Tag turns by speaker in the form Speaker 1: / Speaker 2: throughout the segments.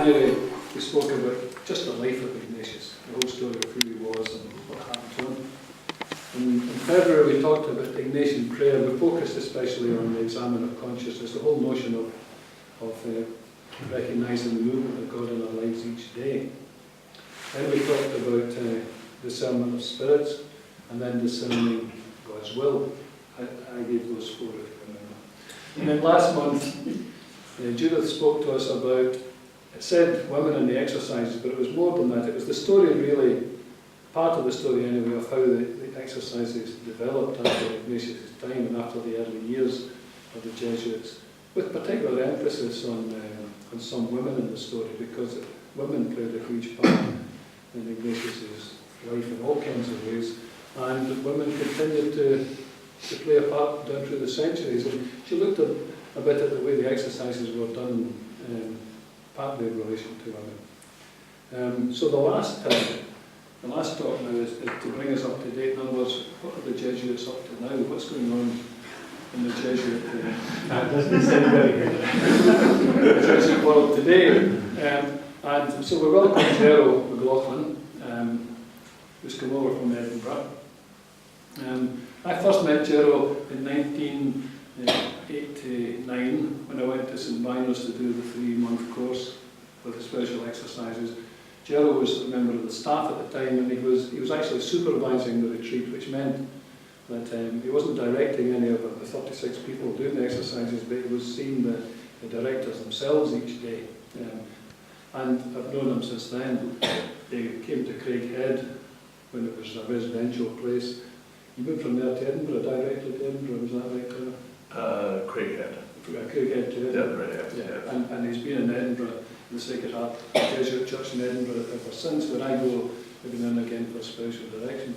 Speaker 1: January we spoke about just the life of Ignatius, the whole story of who he was and what happened to him. And in February we talked about the Ignatian prayer. We focused especially on the examine of consciousness, the whole notion of recognising the movement of God in our lives each day. Then we talked about discernment of spirits, and then discerning God's will. I gave those 4 if you remember. And then last month, Judith spoke to us about, it said women in the exercises, but it was more than that. It was the story really, part of the story anyway, of how the exercises developed after Ignatius' time and after the early years of the Jesuits, with particular emphasis on some women in the story, because women played a huge part in Ignatius' life in all kinds of ways, and women continued to play a part down through the centuries. And she looked a bit at the way the exercises were done, partly in relation to women. So the last talk now is to bring us up to date. In other words, what are the Jesuits up to now? What's going on in the Jesuit
Speaker 2: doesn't sound very good.
Speaker 1: the Jesuit world today? And so we welcome Fr Gero McLouglin, who's come over from Edinburgh. I first met Gero in 1989 when I went to St Vinos to do the 3-month course with the special exercises. Gero was a member of the staff at the time, and he was actually supervising the retreat, which meant that he wasn't directing any of the 36 people doing the exercises, but he was seeing the directors themselves each day. And I've known him since then. They came to Craighead when it was a residential place. You moved from there to Edinburgh, directly to Edinburgh, was that right, Claire?
Speaker 3: Craighead.
Speaker 1: Craighead to Edinburgh.
Speaker 3: Yeah.
Speaker 1: And he's been in Edinburgh, in the Sacred Heart Jesuit Church in Edinburgh ever since, when I go every now and again for spiritual direction.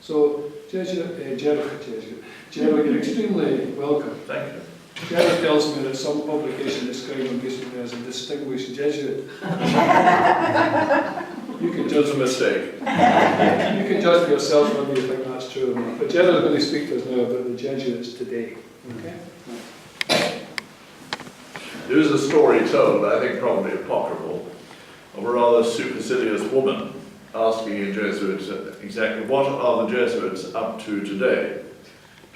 Speaker 1: So, Gero, you're extremely welcome.
Speaker 3: Thank you.
Speaker 1: Gero tells me that some publication described him recently as a distinguished Jesuit. You can judge
Speaker 3: a mistake.
Speaker 1: You can judge for yourself whether you think that's true or not. But Gero is going to speak to us now about the Jesuits today. Okay?
Speaker 3: There is a story told, I think probably apocryphal, of a rather supercilious woman asking a Jesuit exactly what are the Jesuits up to today?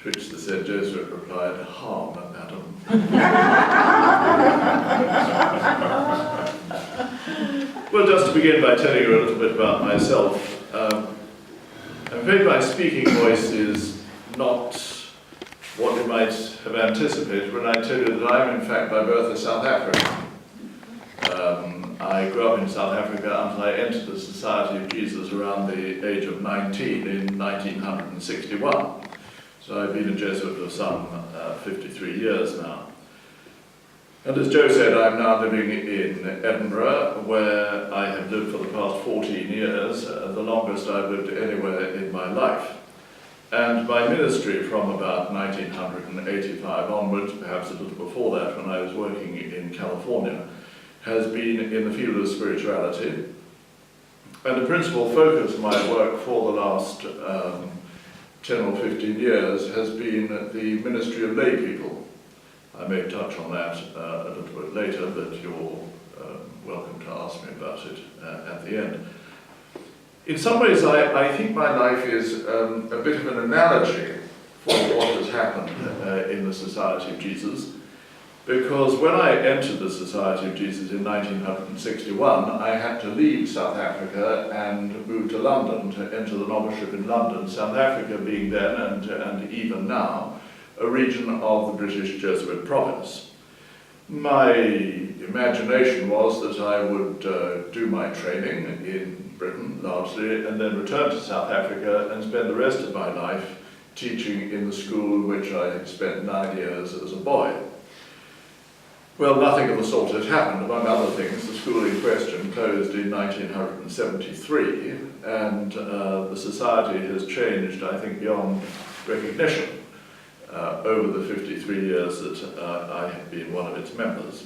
Speaker 3: To which the said Jesuit replied, harm, madam. Well, just to begin by telling you a little bit about myself, I'm afraid my speaking voice is not what you might have anticipated when I tell you that I'm in fact by birth a South African. I grew up in South Africa until I entered the Society of Jesus around the age of 19 in 1961. So I've been a Jesuit for some 53 years now. And as Joe said, I'm now living in Edinburgh, where I have lived for the past 14 years, the longest I've lived anywhere in my life. And my ministry from about 1985 onwards, perhaps a little before that when I was working in California, has been in the field of spirituality. And the principal focus of my work for the last 10 or 15 years has been the ministry of lay people. I may touch on that a little bit later, but you're welcome to ask me about it at the end. In some ways, I think my life is a bit of an analogy for what has happened in the Society of Jesus, because when I entered the Society of Jesus in 1961, I had to leave South Africa and move to London to enter the noviceship in London, South Africa being then, and even now, a region of the British Jesuit province. My imagination was that I would do my training in Britain, largely, and then return to South Africa and spend the rest of my life teaching in the school in which I had spent 9 years as a boy. Well, nothing of the sort had happened. Among other things, the school in question closed in 1973, and the society has changed, I think, beyond recognition over the 53 years that I have been one of its members.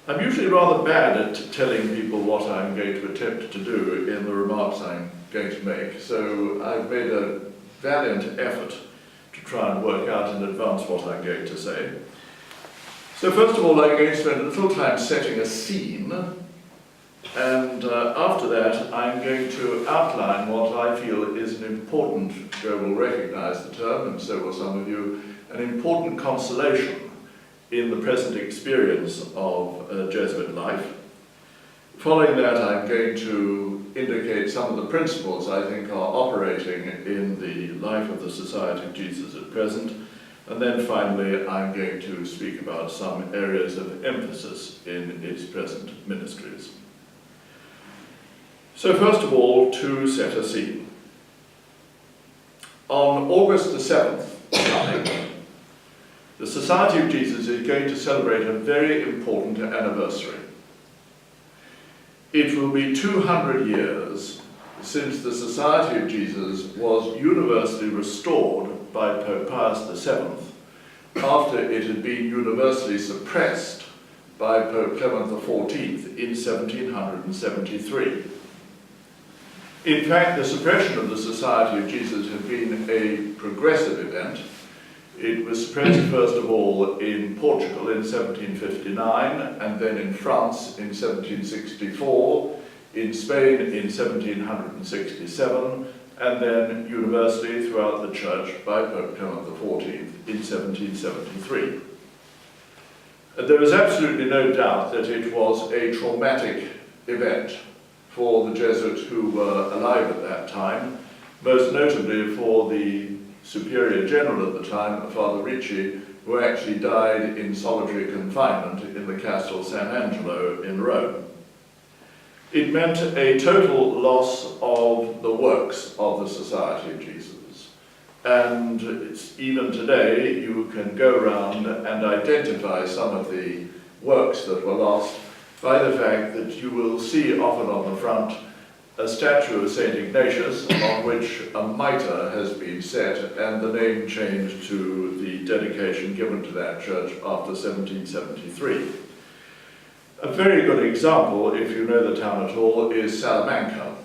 Speaker 3: I'm usually rather bad at telling people what I'm going to attempt to do in the remarks I'm going to make, so I've made a valiant effort to try and work out in advance what I'm going to say. So first of all, I'm going to spend a little time setting a scene, and after that I'm going to outline what I feel is an important, Joe will recognise the term, and so will some of you, an important consolation in the present experience of Jesuit life. Following that, I'm going to indicate some of the principles I think are operating in the life of the Society of Jesus at present. And then finally, I'm going to speak about some areas of emphasis in its present ministries. So first of all, to set a scene. On August the 7th, coming, the Society of Jesus is going to celebrate a very important anniversary. It will be 200 years since the Society of Jesus was universally restored by Pope Pius VII after it had been universally suppressed by Pope Clement XIV in 1773. In fact, the suppression of the Society of Jesus had been a progressive event. It was suppressed first of all in Portugal in 1759, and then in France in 1764, in Spain in 1767, and then universally throughout the Church by Pope Clement XIV in 1773. There is absolutely no doubt that it was a traumatic event for the Jesuits who were alive at that time, most notably for the Superior General at the time, Father Ricci, who actually died in solitary confinement in the Castel San Angelo in Rome. It meant a total loss of the works of the Society of Jesus. And even today, you can go around and identify some of the works that were lost by the fact that you will see often on the front a statue of St. Ignatius on which a mitre has been set and the name changed to the dedication given to that church after 1773. A very good example, if you know the town at all, is Salamanca.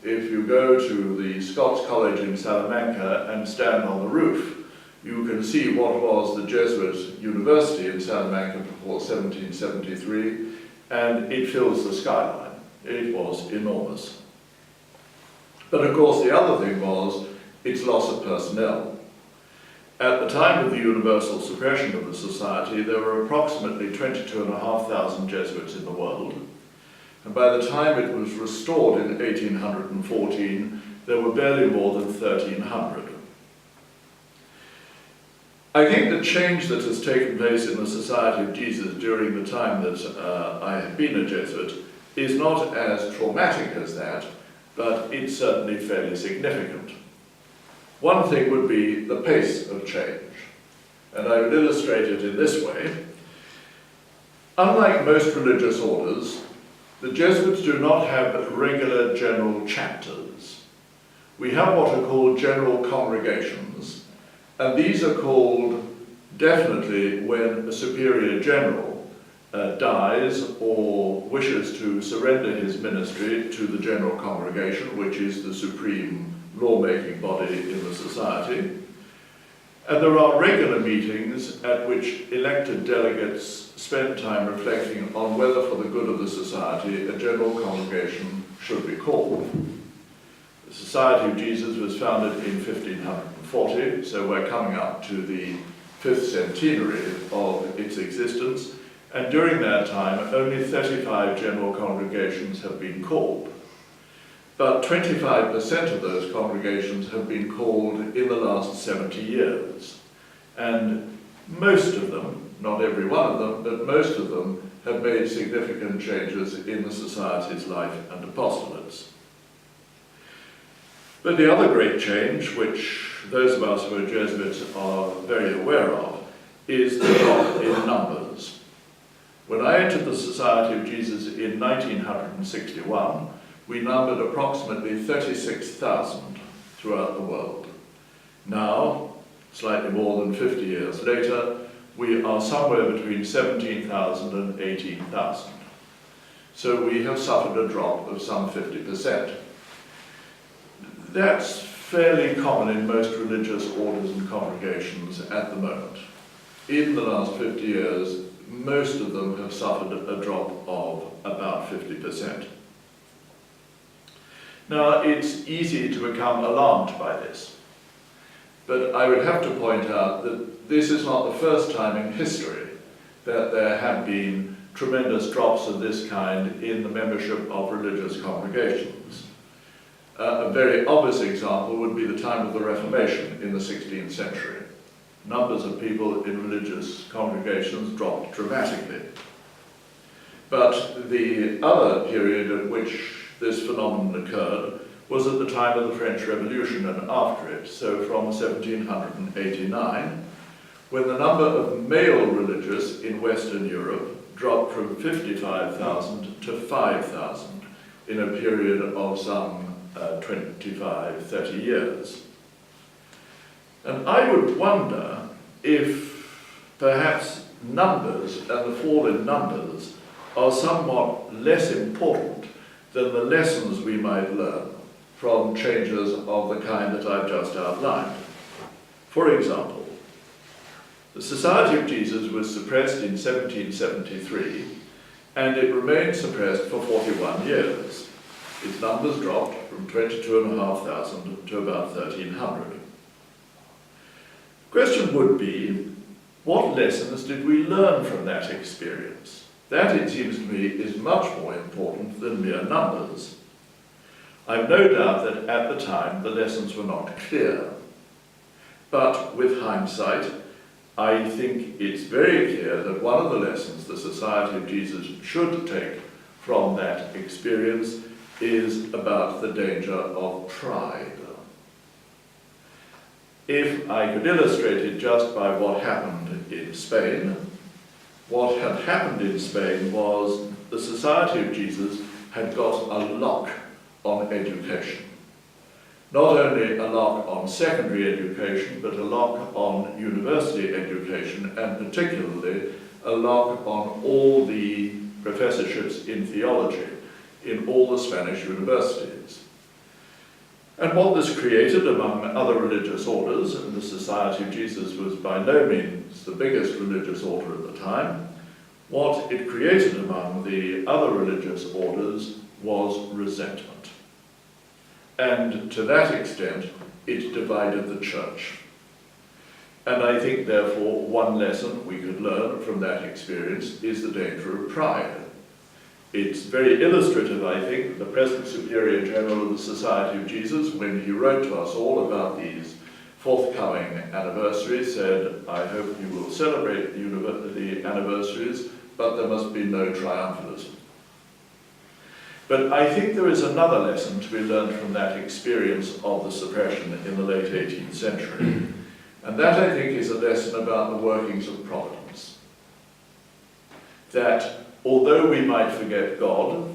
Speaker 3: If you go to the Scots College in Salamanca and stand on the roof, you can see what was the Jesuit University in Salamanca before 1773, and it fills the skyline. It was enormous. But of course the other thing was its loss of personnel. At the time of the universal suppression of the Society, there were approximately 22,500 Jesuits in the world. And by the time it was restored in 1814, there were barely more than 1,300. I think the change that has taken place in the Society of Jesus during the time that I have been a Jesuit is not as traumatic as that, but it's certainly fairly significant. One thing would be the pace of change, and I would illustrate it in this way. Unlike most religious orders, the Jesuits do not have regular general chapters. We have what are called general congregations, and these are called definitely when a superior general dies or wishes to surrender his ministry to the general congregation, which is the supreme lawmaking body in the society. And there are regular meetings at which elected delegates spend time reflecting on whether for the good of the society a general congregation should be called. The Society of Jesus was founded in 1540, so we're coming up to the 5th centenary of its existence, and during that time only 35 general congregations have been called. But 25% of those congregations have been called in the last 70 years. And most of them, not every one of them, but most of them have made significant changes in the Society's life and apostolates. But the other great change, which those of us who are Jesuits are very aware of, is the drop in numbers. When I entered the Society of Jesus in 1961, we numbered approximately 36,000 throughout the world. Now, slightly more than 50 years later, we are somewhere between 17,000 and 18,000. So we have suffered a drop of some 50%. That's fairly common in most religious orders and congregations at the moment. In the last 50 years, most of them have suffered a drop of about 50%. Now, it's easy to become alarmed by this, but I would have to point out that this is not the first time in history that there have been tremendous drops of this kind in the membership of religious congregations. A very obvious example would be the time of the Reformation in the 16th century. Numbers of people in religious congregations dropped dramatically. But the other period at which this phenomenon occurred was at the time of the French Revolution and after it, so from 1789, when the number of male religious in Western Europe dropped from 55,000 to 5,000 in a period of some 25-30 years. And I would wonder if perhaps numbers and the fall in numbers are somewhat less important than the lessons we might learn from changes of the kind that I've just outlined. For example, the Society of Jesus was suppressed in 1773, and it remained suppressed for 41 years. Its numbers dropped from 22,500 to about 1,300. The question would be, what lessons did we learn from that experience? That, it seems to me, is much more important than mere numbers. I've no doubt that at the time the lessons were not clear. But with hindsight, I think it's very clear that one of the lessons the Society of Jesus should take from that experience is about the danger of pride. If I could illustrate it just by what happened in Spain, what had happened in Spain was the Society of Jesus had got a lock on education. Not only a lock on secondary education, but a lock on university education, and particularly a lock on all the professorships in theology in all the Spanish universities. And what this created among other religious orders, and the Society of Jesus was by no means the biggest religious order at the time, what it created among the other religious orders was resentment. And to that extent, it divided the church. And I think, therefore, one lesson we could learn from that experience is the danger of pride. It's very illustrative, I think, the present Superior General of the Society of Jesus, when he wrote to us all about these forthcoming anniversaries, said, I hope you will celebrate the anniversaries, but there must be no triumphalism. But I think there is another lesson to be learned from that experience of the suppression in the late 18th century. And that, I think, is a lesson about the workings of providence. That although we might forget God,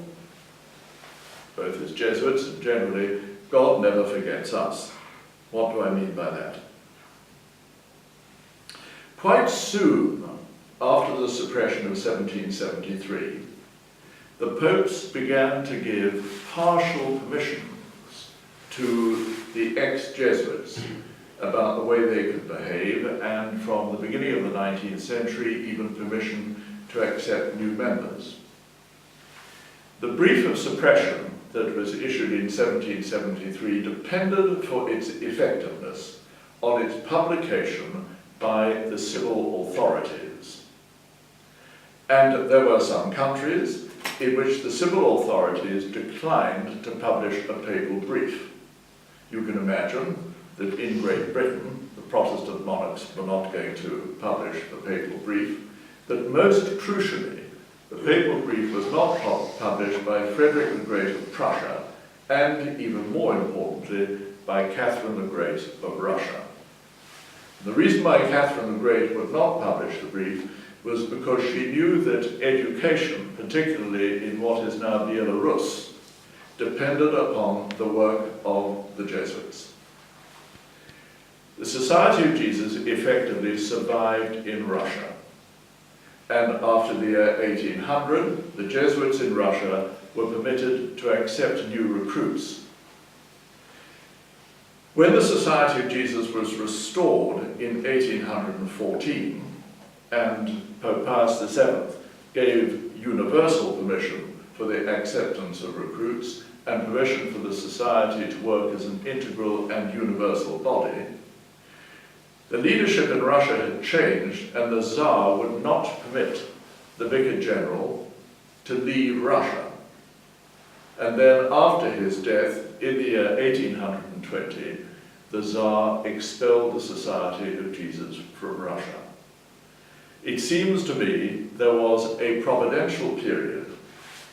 Speaker 3: both as Jesuits and generally, God never forgets us. What do I mean by that? Quite soon after the suppression of 1773, the popes began to give partial permissions to the ex-Jesuits about the way they could behave, and from the beginning of the 19th century, even permission to accept new members. The brief of suppression that was issued in 1773 depended for its effectiveness on its publication by the civil authorities. And there were some countries in which the civil authorities declined to publish a papal brief. You can imagine that in Great Britain, the Protestant monarchs were not going to publish a papal brief, but most crucially, the papal brief was not published by Frederick the Great of Prussia, and even more importantly, by Catherine the Great of Russia. The reason why Catherine the Great would not publish the brief was because she knew that education, particularly in what is now Belarus, depended upon the work of the Jesuits. The Society of Jesus effectively survived in Russia. And after the year 1800, the Jesuits in Russia were permitted to accept new recruits. When the Society of Jesus was restored in 1814, and Pope Pius VII gave universal permission for the acceptance of recruits and permission for the society to work as an integral and universal body, the leadership in Russia had changed, and the Tsar would not permit the Vicar General to leave Russia. And then after his death, in the year 1820, the Tsar expelled the Society of Jesus from Russia. It seems to me there was a providential period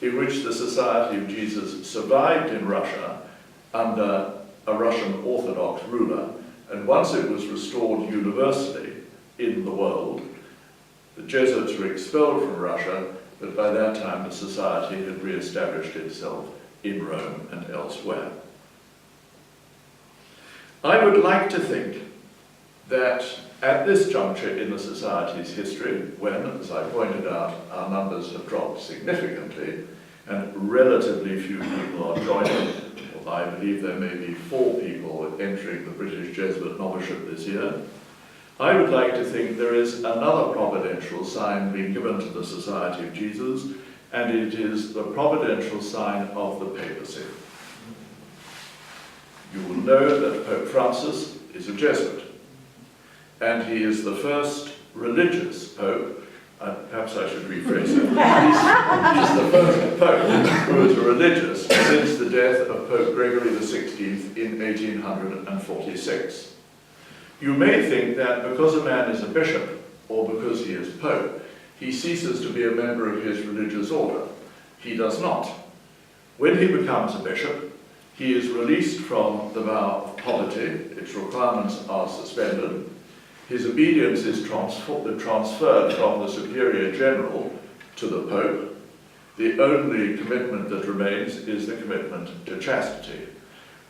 Speaker 3: in which the Society of Jesus survived in Russia under a Russian Orthodox ruler, and once it was restored universally in the world, the Jesuits were expelled from Russia, but by that time the society had re-established itself in Rome and elsewhere. I would like to think that at this juncture in the Society's history, when, as I pointed out, our numbers have dropped significantly and relatively few people are joining, although I believe there may be 4 people entering the British Jesuit novitiate this year, I would like to think there is another providential sign being given to the Society of Jesus, and it is the providential sign of the papacy. You will know that Pope Francis is a Jesuit, and he is the first religious pope, perhaps I should rephrase it, he's the first pope who is a religious since the death of Pope Gregory XVI in 1846. You may think that because a man is a bishop, or because he is pope, he ceases to be a member of his religious order. He does not. When he becomes a bishop, he is released from the vow of poverty, its requirements are suspended, his obedience is transferred from the Superior General to the Pope. The only commitment that remains is the commitment to chastity.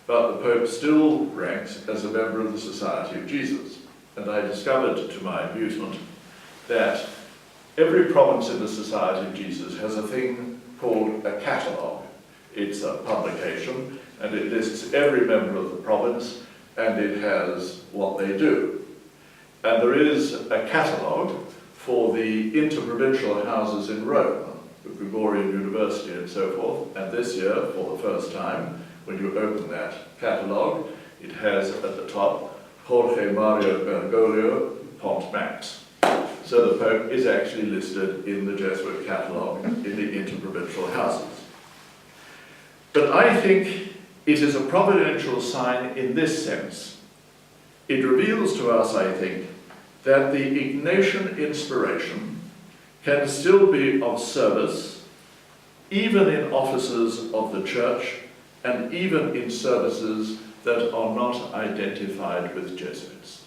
Speaker 3: But the Pope still ranks as a member of the Society of Jesus. And I discovered, to my amusement, that every province in the Society of Jesus has a thing called a catalogue. It's a publication, and it lists every member of the province, and it has what they do. And there is a catalogue for the interprovincial houses in Rome, the Gregorian University and so forth, and this year, for the first time, when you open that catalogue, it has at the top, Jorge Mario Bergoglio, Pont Max. So the Pope is actually listed in the Jesuit catalogue in the interprovincial houses. But I think it is a providential sign in this sense. It reveals to us, I think, that the Ignatian inspiration can still be of service, even in offices of the Church, and even in services that are not identified with Jesuits.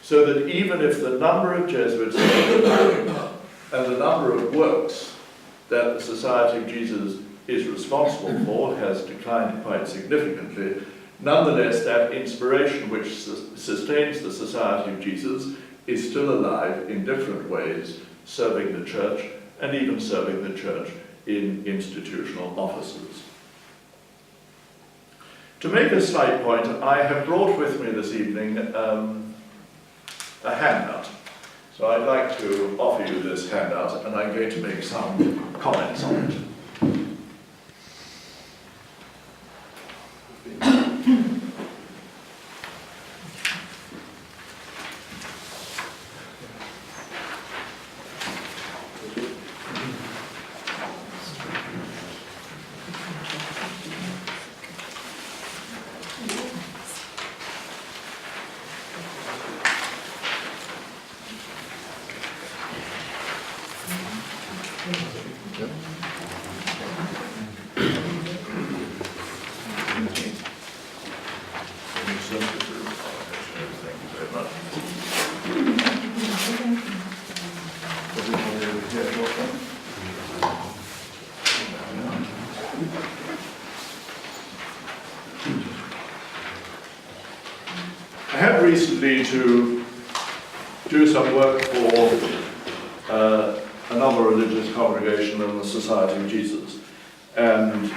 Speaker 3: So that even if the number of Jesuits and the number of works that the Society of Jesus is responsible for has declined quite significantly, nonetheless that inspiration which sustains the Society of Jesus is still alive in different ways, serving the Church and even serving the Church in institutional offices. To make a slight point, I have brought with me this evening a handout. So I'd like to offer you this handout, and I'm going to make some comments on it. I had recently to do some work for another religious congregation in the Society of Jesus, and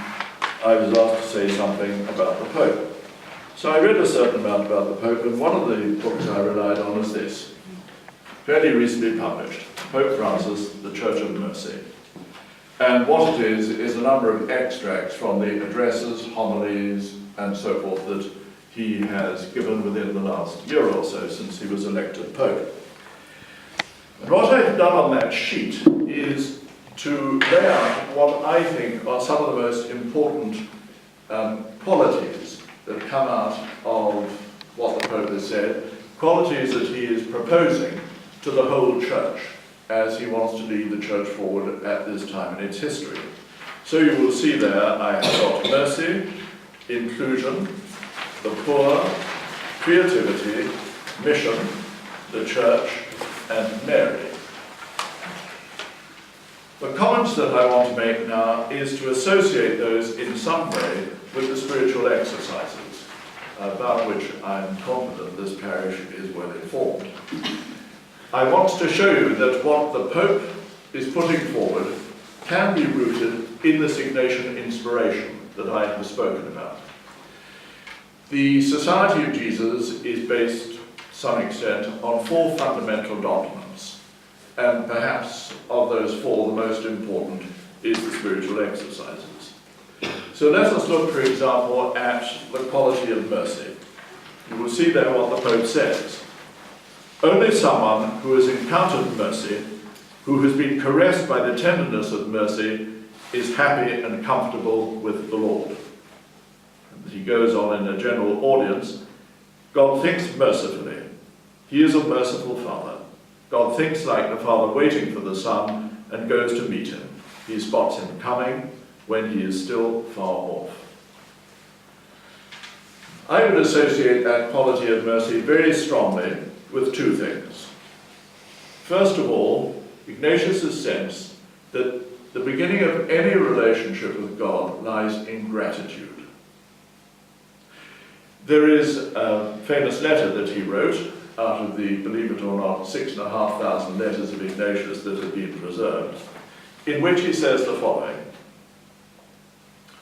Speaker 3: I was asked to say something about the Pope. So I read a certain amount about the Pope, and one of the books I relied on is this. fairly recently published, Pope Francis, The Church of Mercy. And what it is a number of extracts from the addresses, homilies, and so forth that he has given within the last year or so since he was elected Pope. And what I've done on that sheet is to lay out what I think are some of the most important qualities that come out of what the Pope has said, qualities that he is proposing to the whole Church as he wants to lead the Church forward at this time in its history. So you will see there I have got mercy, inclusion, the poor, creativity, mission, the Church, and Mary. The comment that I want to make now is to associate those in some way with the spiritual exercises, about which I'm confident this parish is well informed. I want to show you that what the Pope is putting forward can be rooted in this Ignatian inspiration that I have spoken about. The Society of Jesus is based, to some extent, on 4 fundamental documents, and perhaps of those 4, the most important is the spiritual exercises. So let us look, for example, at the quality of mercy. You will see there what the Pope says. Only someone who has encountered mercy, who has been caressed by the tenderness of mercy, is happy and comfortable with the Lord. And he goes on in a general audience, God thinks mercifully. He is a merciful Father. God thinks like the Father waiting for the Son and goes to meet him. He spots him coming when he is still far off. I would associate that quality of mercy very strongly with 2 things. First of all, Ignatius' sense that the beginning of any relationship with God lies in gratitude. There is a famous letter that he wrote out of the, believe it or not, 6,500 letters of Ignatius that have been preserved, in which he says the following.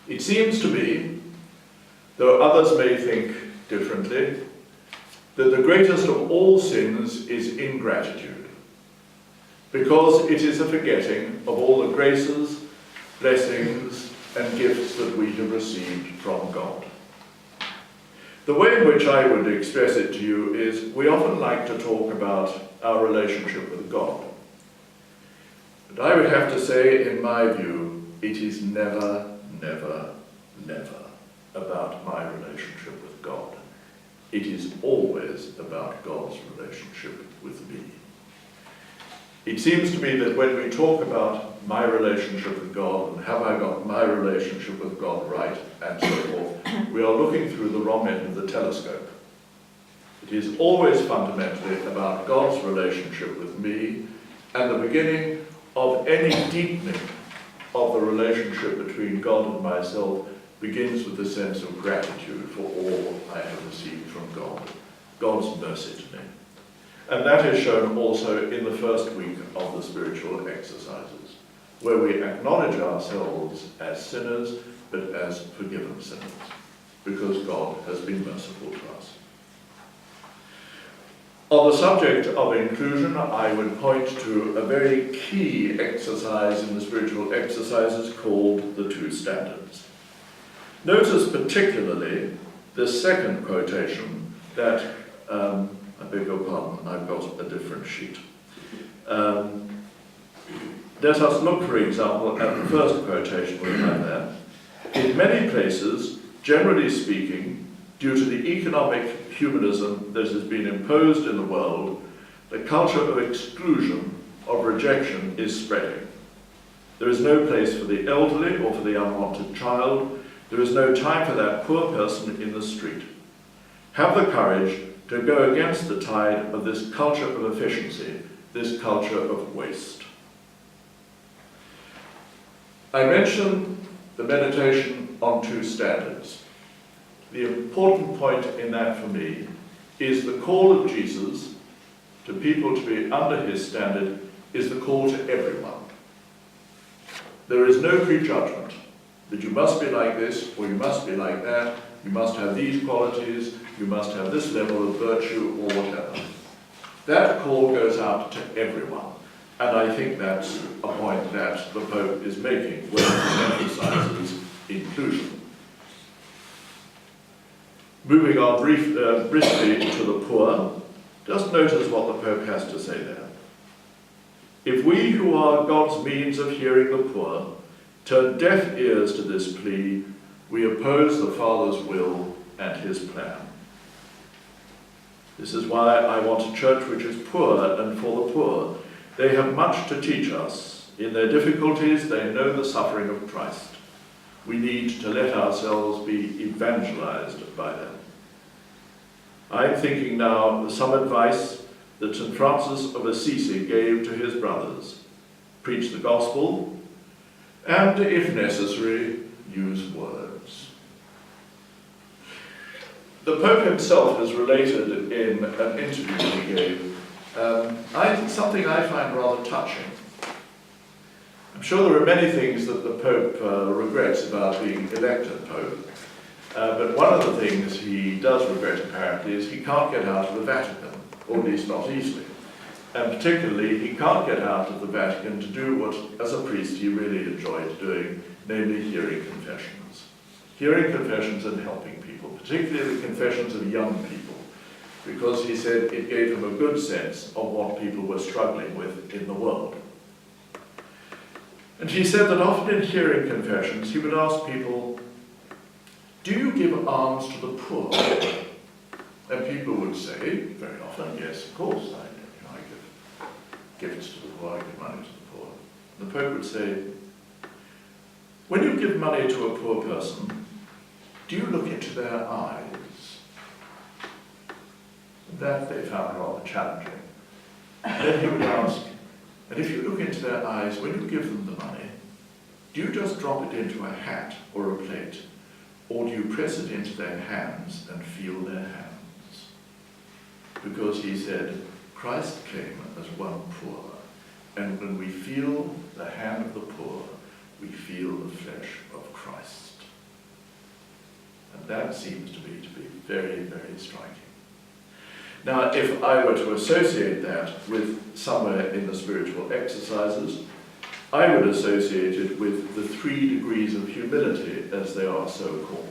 Speaker 3: It seems to me, though others may think differently, that the greatest of all sins is ingratitude, because it is a forgetting of all the graces, blessings, and gifts that we have received from God. The way in which I would express it to you is we often like to talk about our relationship with God. But I would have to say, in my view, it is never, never, never about my relationship with God. It is always about God's relationship with me. It seems to me that when we talk about my relationship with God and have I got my relationship with God right and so forth, we are looking through the wrong end of the telescope. It is always fundamentally about God's relationship with me, and the beginning of any deepening of the relationship between God and myself begins with a sense of gratitude for all I have received from God, God's mercy to me. And that is shown also in the first week of the spiritual exercises, where we acknowledge ourselves as sinners, but as forgiven sinners, because God has been merciful to us. On the subject of inclusion, I would point to a very key exercise in the spiritual exercises called the 2 standards. Notice particularly the second quotation that, I beg your pardon, I've got a different sheet. Let us look, for example, at the first quotation we have there. In many places, generally speaking, due to the economic humanism that has been imposed in the world, the culture of exclusion, of rejection, is spreading. There is no place for the elderly or for the unwanted child. There is no time for that poor person in the street. Have the courage to go against the tide of this culture of efficiency, this culture of waste. I mentioned the meditation on 2 standards. The important point in that for me is the call of Jesus to people to be under his standard is the call to everyone. There is no prejudgment that you must be like this or you must be like that, you must have these qualities, you must have this level of virtue or whatever. That call goes out to everyone, and I think that's a point that the Pope is making when he emphasizes inclusion. Moving on briefly to the poor, just notice what the Pope has to say there. If we who are God's means of hearing the poor turn deaf ears to this plea, we oppose the Father's will and his plan. This is why I want a church which is poor and for the poor. They have much to teach us. In their difficulties, they know the suffering of Christ. We need to let ourselves be evangelized by them. I'm thinking now of some advice that St. Francis of Assisi gave to his brothers. Preach the gospel, and if necessary, use words. The Pope himself has related in an interview he gave something I find rather touching. I'm sure there are many things that the Pope regrets about being elected Pope, but one of the things he does regret apparently is he can't get out of the Vatican, or at least not easily. And particularly, he can't get out of the Vatican to do what, as a priest, he really enjoyed doing, namely hearing confessions. Hearing confessions and helping people, particularly the confessions of young people, because he said it gave him a good sense of what people were struggling with in the world. And he said that often in hearing confessions, he would ask people, do you give alms to the poor? And people would say, very often, yes, of course, I give gifts to the poor, I give money to the poor. The Pope would say, when you give money to a poor person, do you look into their eyes? That they found rather challenging. Then he would ask, and if you look into their eyes, when you give them the money, do you just drop it into a hat or a plate, or do you press it into their hands and feel their hands? Because he said, Christ came as one poor, and when we feel the hand of the poor, we feel the flesh of Christ. And that seems to be very, very striking. Now, if I were to associate that with somewhere in the spiritual exercises, I would associate it with the 3 degrees of humility, as they are so called,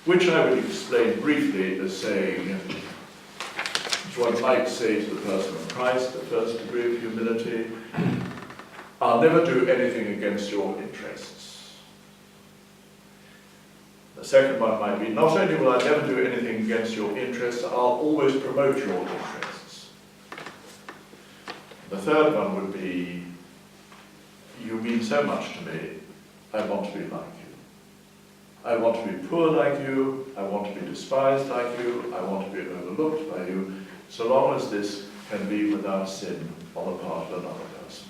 Speaker 3: which I would explain briefly as saying, which one might say to the person of Christ, the first degree of humility, I'll never do anything against your interests. The second one might be, not only will I never do anything against your interests, I'll always promote your interests. The third one would be, you mean so much to me, I want to be like you. I want to be poor like you, I want to be despised like you, I want to be overlooked by you, so long as this can be without sin on the part of another person.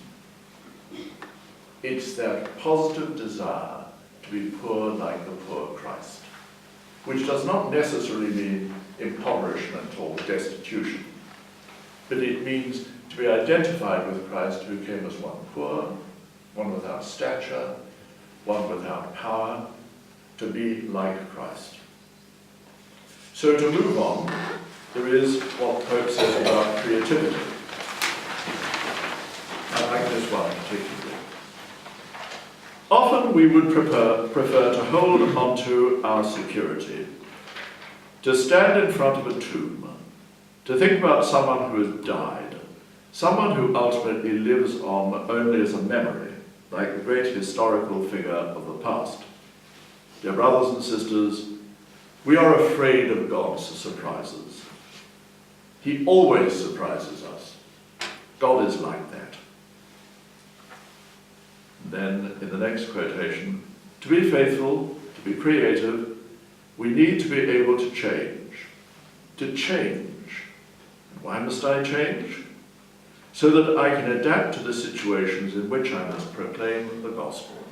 Speaker 3: It's that positive desire to be poor like the poor Christ, which does not necessarily mean impoverishment or destitution, but it means to be identified with Christ, who came as one poor, one without stature, one without power, to be like Christ. So to move on, there is what Pope says about creativity. I like this one particularly. Often we would prefer to hold on to our security, to stand in front of a tomb, to think about someone who has died, someone who ultimately lives on only as a memory, like the great historical figure of the past. Dear brothers and sisters, we are afraid of God's surprises. He always surprises us. God is like that. Then, in the next quotation, to be faithful, to be creative, we need to be able to change. To change. Why must I change? So that I can adapt to the situations in which I must proclaim the gospel.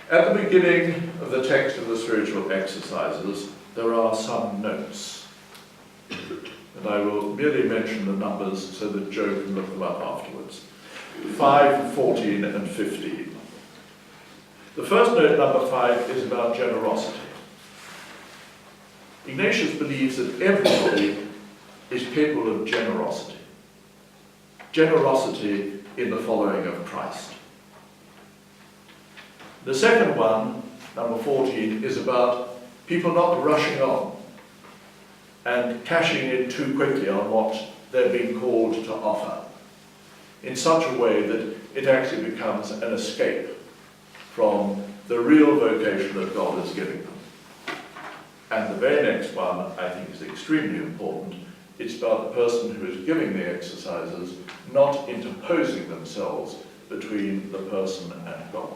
Speaker 3: At the beginning of the text of the spiritual exercises, there are some notes. And I will merely mention the numbers so that Joe can look them up afterwards. 5, 14, and 15. The first note, number 5, is about generosity. Ignatius believes that everybody is capable of generosity. Generosity in the following of Christ. The second one, number 14, is about people not rushing on and cashing in too quickly on what they're being called to offer, in such a way that it actually becomes an escape from the real vocation that God is giving them. And the very next one, I think, is extremely important. It's about the person who is giving the exercises not interposing themselves between the person and God.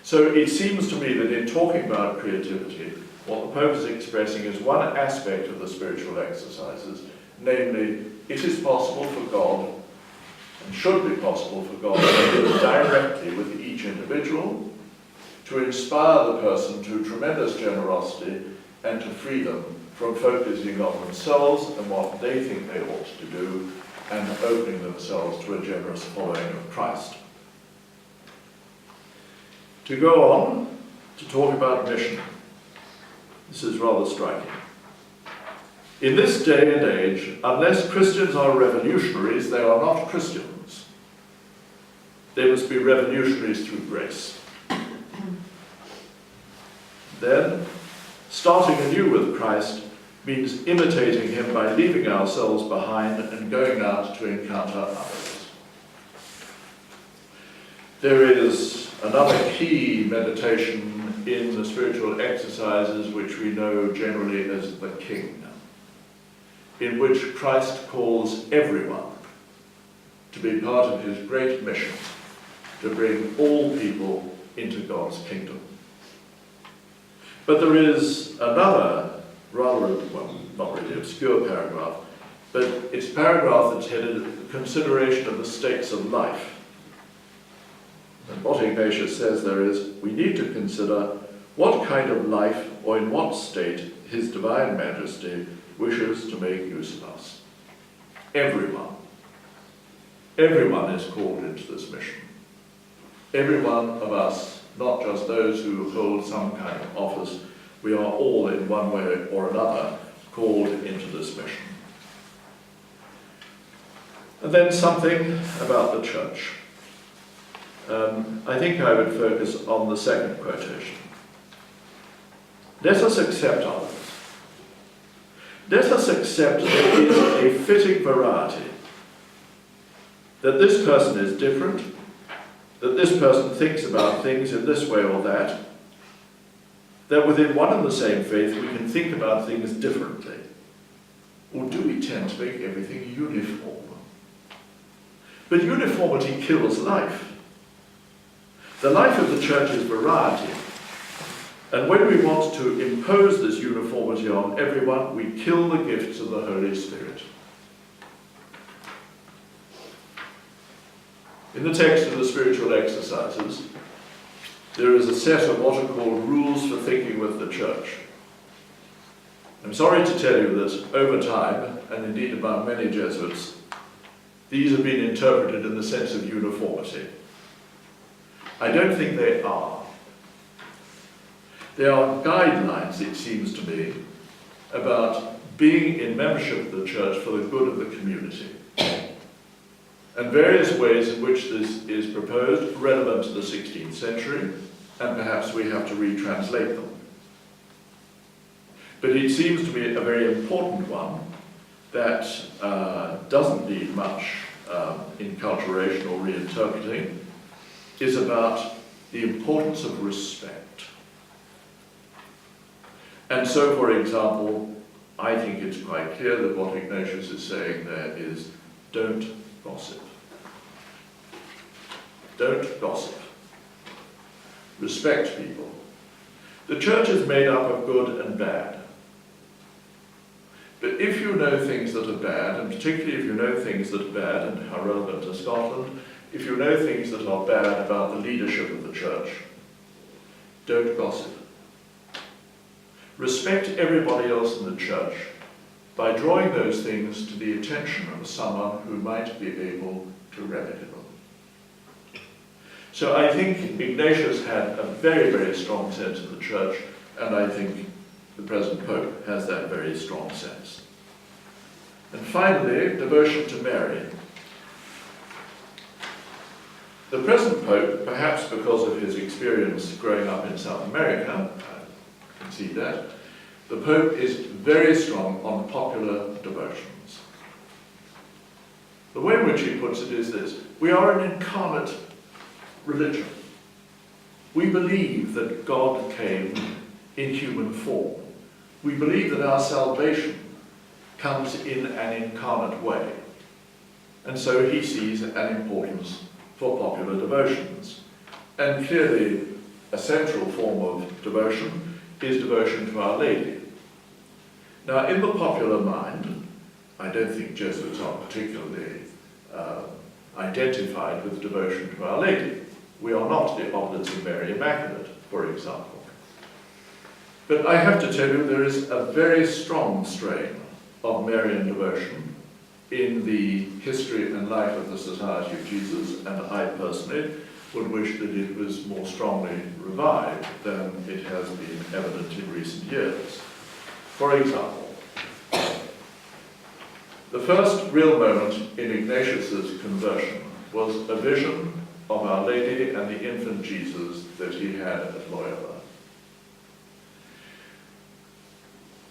Speaker 3: So it seems to me that in talking about creativity, what the Pope is expressing is one aspect of the spiritual exercises, namely, it is possible for God, and should be possible for God, to deal directly with each individual, to inspire the person to tremendous generosity, and to free them from focusing on themselves and what they think they ought to do, and opening themselves to a generous following of Christ. To go on to talk about mission. This is rather striking. In this day and age, unless Christians are revolutionaries, they are not Christians. They must be revolutionaries through grace. Then, starting anew with Christ means imitating him by leaving ourselves behind and going out to encounter others. There is another key meditation in the spiritual exercises which we know generally as the King, in which Christ calls everyone to be part of his great mission to bring all people into God's kingdom. But there is another rather, well, not really obscure paragraph, but it's a paragraph that's headed Consideration of the States of Life. And what Ignatius says there is, we need to consider what kind of life or in what state His Divine Majesty wishes to make use of us. Everyone. Everyone is called into this mission. Every one of us, not just those who hold some kind of office, we are all in one way or another called into this mission. And then something about the church. I think I would focus on the second quotation. Let us accept others. Let us accept there is a fitting variety, that this person is different, that this person thinks about things in this way or that within one and the same faith we can think about things differently. Or do we tend to make everything uniform? But uniformity kills life. The life of the church is variety. And when we want to impose this uniformity on everyone, we kill the gifts of the Holy Spirit. In the text of the spiritual exercises, there is a set of what are called rules for thinking with the church. I'm sorry to tell you that over time, and indeed among many Jesuits, these have been interpreted in the sense of uniformity. I don't think they are. They are guidelines, it seems to me, about being in membership of the church for the good of the community. And various ways in which this is proposed, relevant to the 16th century, and perhaps we have to retranslate them. But it seems to me a very important one that doesn't need much enculturation or reinterpreting, is about the importance of respect. And so, for example, I think it's quite clear that what Ignatius is saying there is, don't gossip. Don't gossip. Respect people. The church is made up of good and bad. But if you know things that are bad, and particularly if you know things that are bad and are relevant to Scotland, if you know things that are bad about the leadership of the church, don't gossip. Respect everybody else in the church by drawing those things to the attention of someone who might be able to remedy them. So I think Ignatius had a very, very strong sense of the church, and I think the present Pope has that very strong sense. And finally, devotion to Mary. The present Pope, perhaps because of his experience growing up in South America, I can see that, the Pope is very strong on popular devotions. The way in which he puts it is this: we are an incarnate religion. We believe that God came in human form. We believe that our salvation comes in an incarnate way. And so he sees an importance for popular devotions. And clearly, a central form of devotion is devotion to Our Lady. Now, in the popular mind, I don't think Jesuits are particularly identified with devotion to Our Lady. We are not the Oblates of Mary Immaculate, for example. But I have to tell you, there is a very strong strain of Marian devotion in the history and life of the Society of Jesus, and I personally would wish that it was more strongly revived than it has been evident in recent years. For example, the first real moment in Ignatius's conversion was a vision of Our Lady and the infant Jesus that he had at Loyola.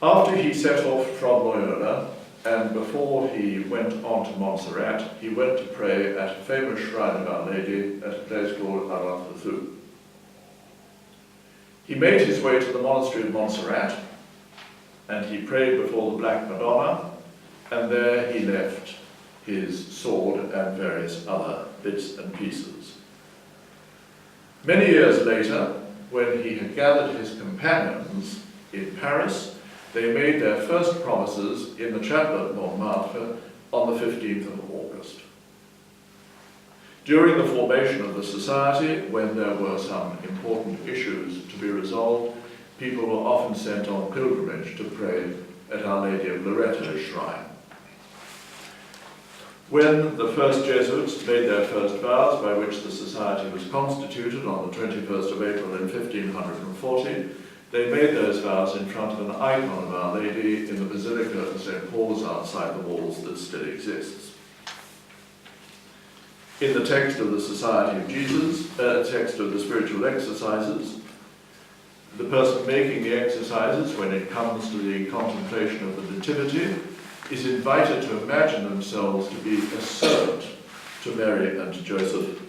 Speaker 3: After he set off from Loyola, and before he went on to Montserrat, he went to pray at a famous shrine of Our Lady at a place called Aranjuez. He made his way to the monastery of Montserrat, and he prayed before the Black Madonna, and there he left his sword and various other bits and pieces. Many years later, when he had gathered his companions in Paris, they made their first promises in the chapel at Montmartre on the 15th of August. During the formation of the Society, when there were some important issues to be resolved, people were often sent on pilgrimage to pray at Our Lady of Loretta's shrine. When the first Jesuits made their first vows, by which the Society was constituted on the 21st of April in 1540, they made those vows in front of an icon of Our Lady in the Basilica of St. Paul's outside the walls that still exists. In the text of the Society of Jesus, text of the spiritual exercises, the person making the exercises, when it comes to the contemplation of the Nativity, is invited to imagine themselves to be a servant to Mary and to Joseph.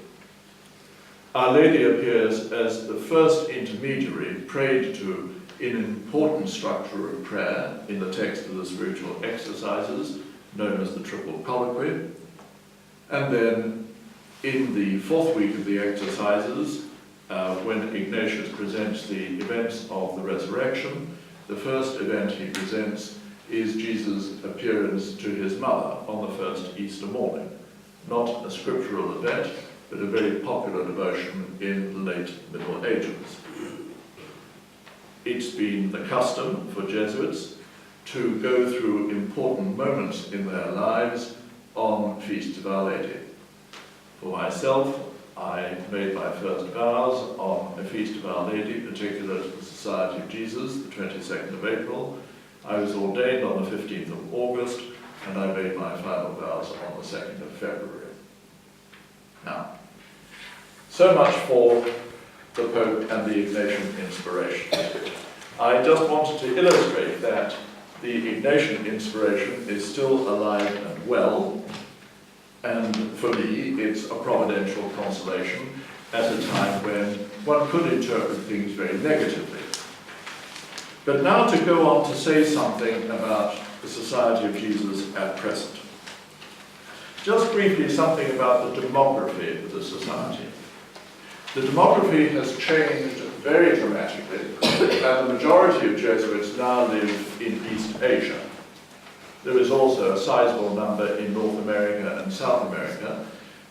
Speaker 3: Our Lady appears as the first intermediary prayed to in an important structure of prayer in the text of the spiritual exercises, known as the Triple Colloquy. And then in the fourth week of the exercises, when Ignatius presents the events of the resurrection, the first event he presents is Jesus' appearance to his mother on the first Easter morning. Not a scriptural event, but a very popular devotion in the late Middle Ages. It's been the custom for Jesuits to go through important moments in their lives on feasts of Our Lady. For myself, I made my first vows on a feast of Our Lady, particular to the Society of Jesus, the 22nd of April. I was ordained on the 15th of August, and I made my final vows on the 2nd of February. Now, so much for the Pope and the Ignatian inspiration. I just wanted to illustrate that the Ignatian inspiration is still alive and well, and for me it's a providential consolation at a time when one could interpret things very negatively. But now to go on to say something about the Society of Jesus at present. Just briefly, something about the demography of the Society. The demography has changed very dramatically, and the majority of Jesuits now live in East Asia. There is also a sizable number in North America and South America,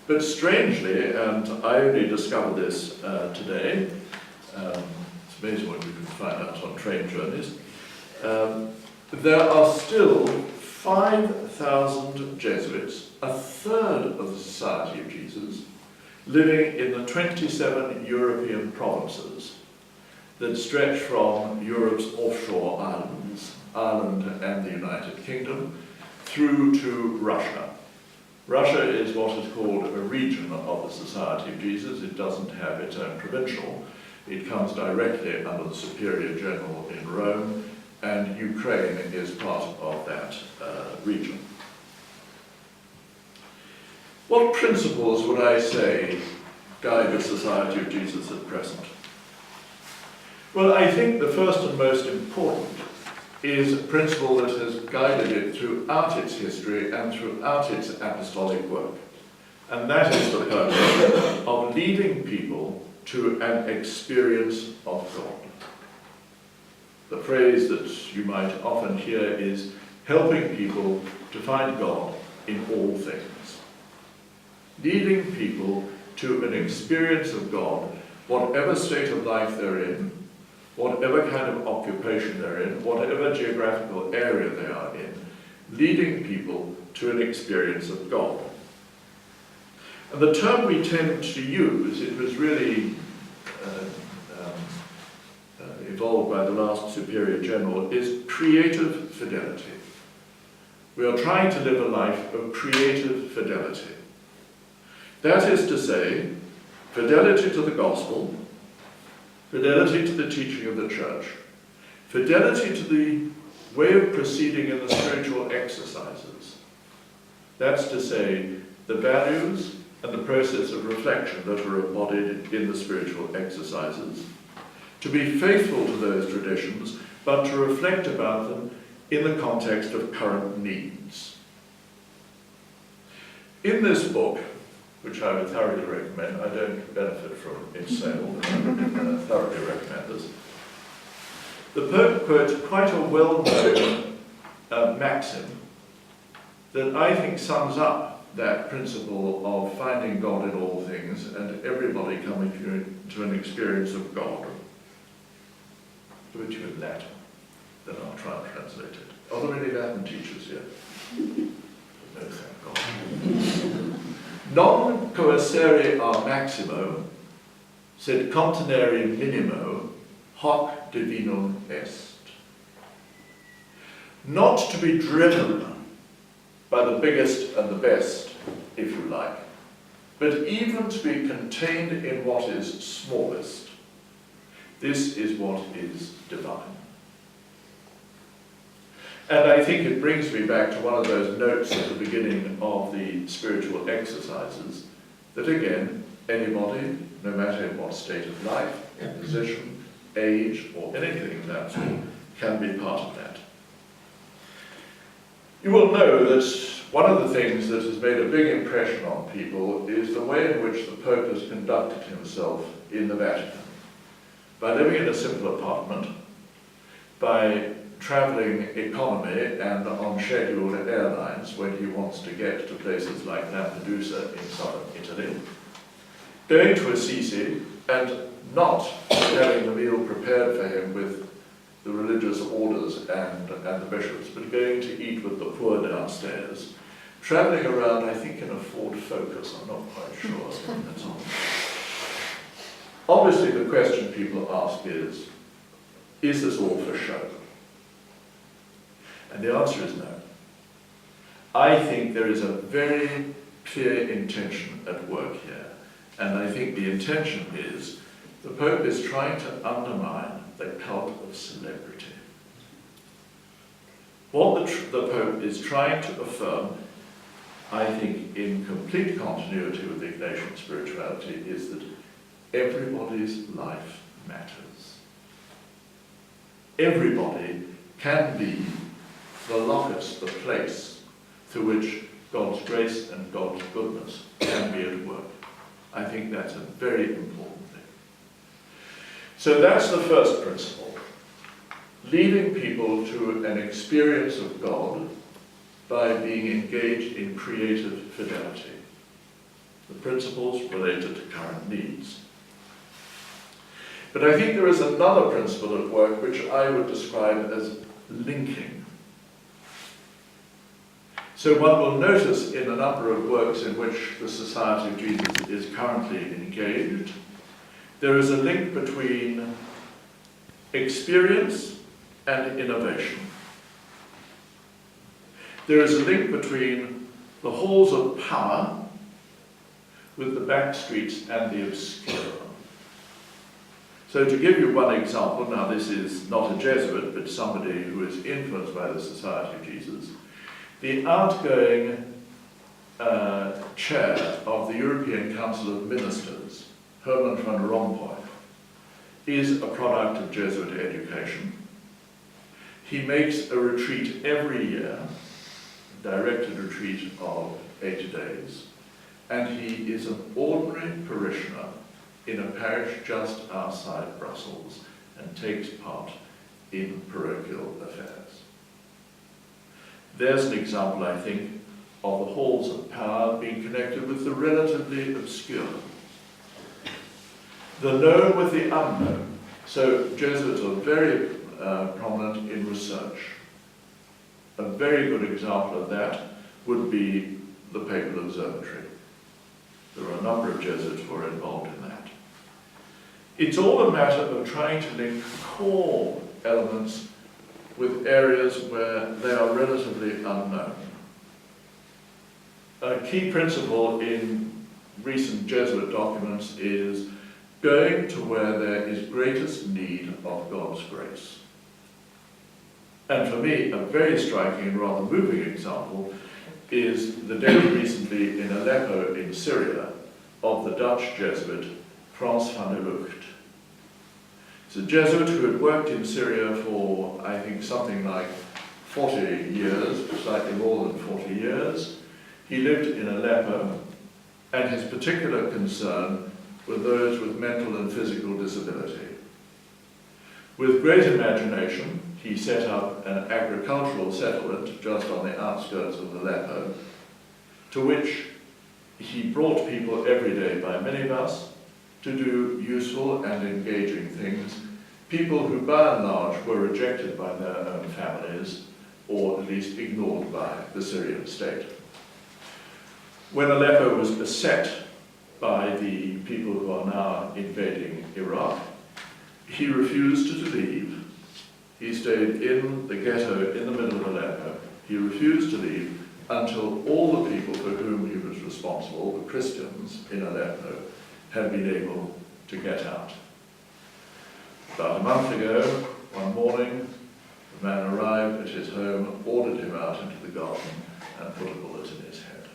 Speaker 3: but strangely, and I only discovered this today, it's amazing what we can find out on train journeys, there are still 5,000 Jesuits, a third of the Society of Jesus, living in the 27 European provinces. that stretch from Europe's offshore islands, Ireland and the United Kingdom, through to Russia. Russia is what is called a region of the Society of Jesus. It doesn't have its own provincial. It comes directly under the Superior General in Rome, and Ukraine is part of that region. What principles would I say guide the Society of Jesus at present? Well, I think the first and most important is a principle that has guided it throughout its history and throughout its apostolic work. And that is the purpose of leading people to an experience of God. The phrase that you might often hear is helping people to find God in all things. Leading people to an experience of God, whatever state of life they're in, whatever kind of occupation they're in, whatever geographical area they are in, leading people to an experience of God. And the term we tend to use, it was really evolved by the last Superior General, is creative fidelity. We are trying to live a life of creative fidelity. That is to say, fidelity to the gospel, fidelity to the teaching of the church, fidelity to the way of proceeding in the spiritual exercises. That's to say, the values and the process of reflection that are embodied in the spiritual exercises, to be faithful to those traditions, but to reflect about them in the context of current needs. In this book, which I would thoroughly recommend, I don't benefit from its sale, but I would thoroughly recommend this. The Pope quotes quite a well-known maxim that I think sums up that principle of finding God in all things and everybody coming to an experience of God. Do it to you in Latin, then I'll try and translate it. Are there any Latin teachers here? No, thank God. Non coercere a maximo, sed contenere minimo, hoc divinum est. Not to be driven by the biggest and the best, if you like, but even to be contained in what is smallest. This is what is divine. And I think it brings me back to one of those notes at the beginning of the spiritual exercises, that again, anybody, no matter in what state of life, position, age, or anything of that sort, can be part of that. You will know that one of the things that has made a big impression on people is the way in which the Pope has conducted himself in the Vatican. By living in a simple apartment, by travelling economy and on scheduled airlines when he wants to get to places like Lampedusa in southern Italy, going to Assisi and not having the meal prepared for him with the religious orders and the bishops, but going to eat with the poor downstairs, travelling around, I think, in a Ford Focus, I'm not quite sure. That's all. Obviously, the question people ask is this all for show? And the answer is no. I think there is a very clear intention at work here. And I think the intention is the Pope is trying to undermine the cult of celebrity. What the Pope is trying to affirm, I think in complete continuity with Ignatian spirituality, is that everybody's life matters. Everybody can be the locus, the place through which God's grace and God's goodness can be at work. I think that's a very important thing. So that's the first principle. Leading people to an experience of God by being engaged in creative fidelity. The principles related to current needs. But I think there is another principle at work which I would describe as linking. So one will notice in a number of works in which the Society of Jesus is currently engaged, there is a link between experience and innovation. There is a link between the halls of power with the back streets and the obscure. So to give you one example, now this is not a Jesuit, but somebody who is influenced by the Society of Jesus, the outgoing chair of the European Council of Ministers, Herman van Rompuy, is a product of Jesuit education. He makes a retreat every year, a directed retreat of 8 days, and he is an ordinary parishioner in a parish just outside Brussels and takes part in parochial affairs. There's an example, I think, of the halls of power being connected with the relatively obscure. The known with the unknown. So Jesuits are very prominent in research. A very good example of that would be the Papal Observatory. There are a number of Jesuits who are involved in that. It's all a matter of trying to link core elements with areas where they are relatively unknown. A key principle in recent Jesuit documents is going to where there is greatest need of God's grace. And for me, a very striking and rather moving example is the death recently in Aleppo in Syria of the Dutch Jesuit Fr Gero. It's a Jesuit who had worked in Syria for, I think, something like 40 years, slightly more than 40 years. He lived in Aleppo, and his particular concern were those with mental and physical disability. With great imagination, he set up an agricultural settlement just on the outskirts of Aleppo, to which he brought people every day by minibus to do useful and engaging things, people who by and large were rejected by their own families, or at least ignored by the Syrian state. When Aleppo was beset by the people who are now invading Iraq, he refused to leave. He stayed in the ghetto in the middle of Aleppo. He refused to leave until all the people for whom he was responsible, the Christians in Aleppo, had been able to get out. About a month ago, one morning, the man arrived at his home, ordered him out into the garden, and put a bullet in his head.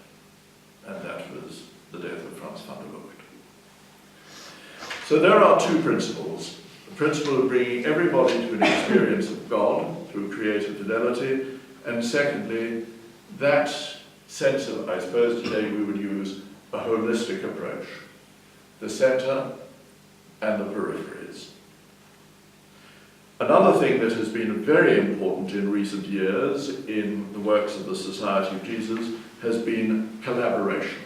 Speaker 3: And that was the death of Franz van der Lucht. So there are two principles. The principle of bringing everybody to an experience of God through creative fidelity, and secondly, that sense of, I suppose today we would use a holistic approach. The centre and the peripheries. Another thing that has been very important in recent years in the works of the Society of Jesus has been collaboration,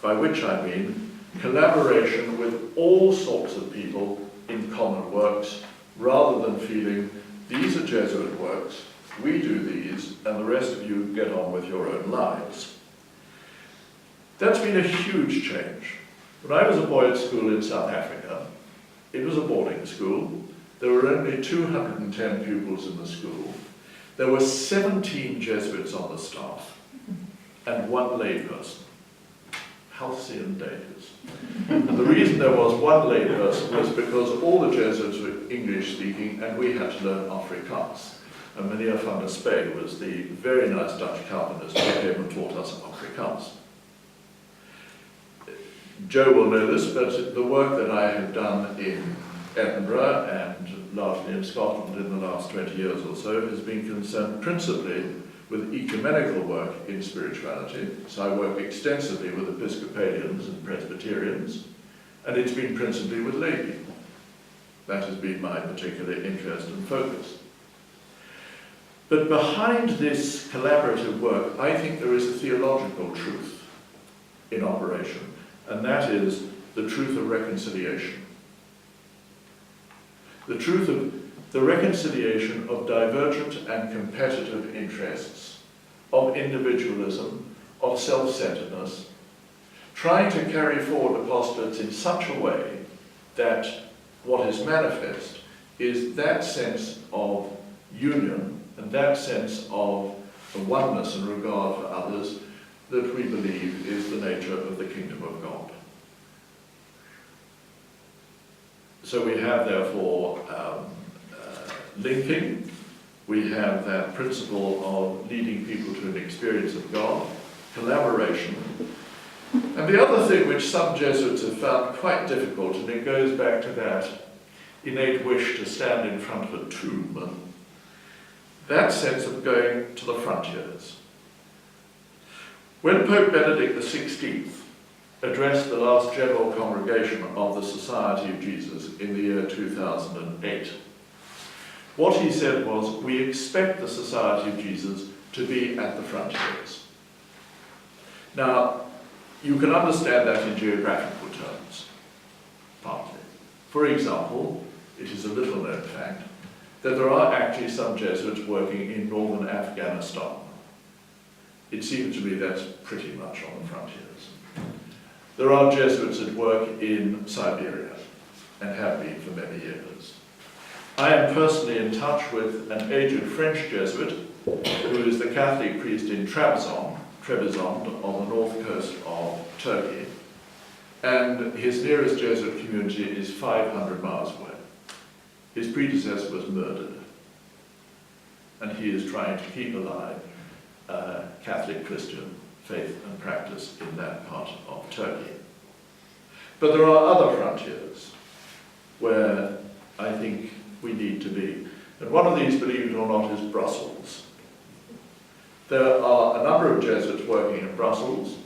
Speaker 3: by which I mean collaboration with all sorts of people in common works, rather than feeling these are Jesuit works, we do these, and the rest of you get on with your own lives. That's been a huge change. When I was a boy at school in South Africa, it was a boarding school. There were only 210 pupils in the school. There were 17 Jesuits on the staff and one layperson, halcyon days. And the reason there was one layperson was because all the Jesuits were English-speaking and we had to learn Afrikaans. And Meneer van der Spee was the very nice Dutch Calvinist who came and taught us Afrikaans. Joe will know this, but the work that I have done in Edinburgh and largely in Scotland in the last 20 years or so has been concerned principally with ecumenical work in spirituality. So I work extensively with Episcopalians and Presbyterians, and it's been principally with lay people. That has been my particular interest and focus. But behind this collaborative work, I think there is a theological truth in operation, and that is the truth of reconciliation. The truth of the reconciliation of divergent and competitive interests, of individualism, of self-centeredness, trying to carry forward apostolates in such a way that what is manifest is that sense of union and that sense of the oneness and regard for others that we believe is the nature of the kingdom of God. So we have, therefore, linking. We have that principle of leading people to an experience of God, collaboration. And the other thing which some Jesuits have found quite difficult, and it goes back to that innate wish to stand in front of a tomb, that sense of going to the frontiers. When Pope Benedict XVI addressed the last General Congregation of the Society of Jesus in the year 2008, what he said was, we expect the Society of Jesus to be at the frontiers. Now, you can understand that in geographical terms, partly. For example, it is a little known fact that there are actually some Jesuits working in northern Afghanistan. It seems to me that's pretty much on the frontiers. There are Jesuits that work in Siberia and have been for many years. I am personally in touch with an aged French Jesuit who is the Catholic priest in Trebizond on the north coast of Turkey, and his nearest Jesuit community is 500 miles away. His predecessor was murdered, and he is trying to keep alive Catholic Christian faith and practice in that part of Turkey. But there are other frontiers where I think we need to be. And one of these, believe it or not, is Brussels. There are a number of Jesuits working in Brussels.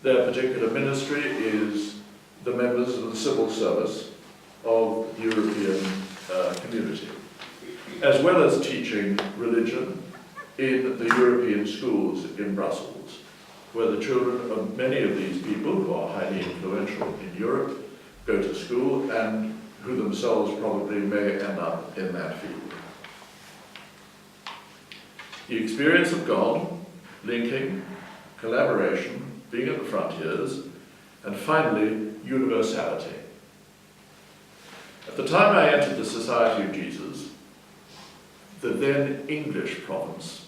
Speaker 3: Their particular ministry is the members of the civil service of the European community, as well as teaching religion in the European schools in Brussels, where the children of many of these people who are highly influential in Europe go to school and who themselves probably may end up in that field. The experience of God, linking, collaboration, being at the frontiers, and finally, universality. At the time I entered the Society of Jesus, the then English province,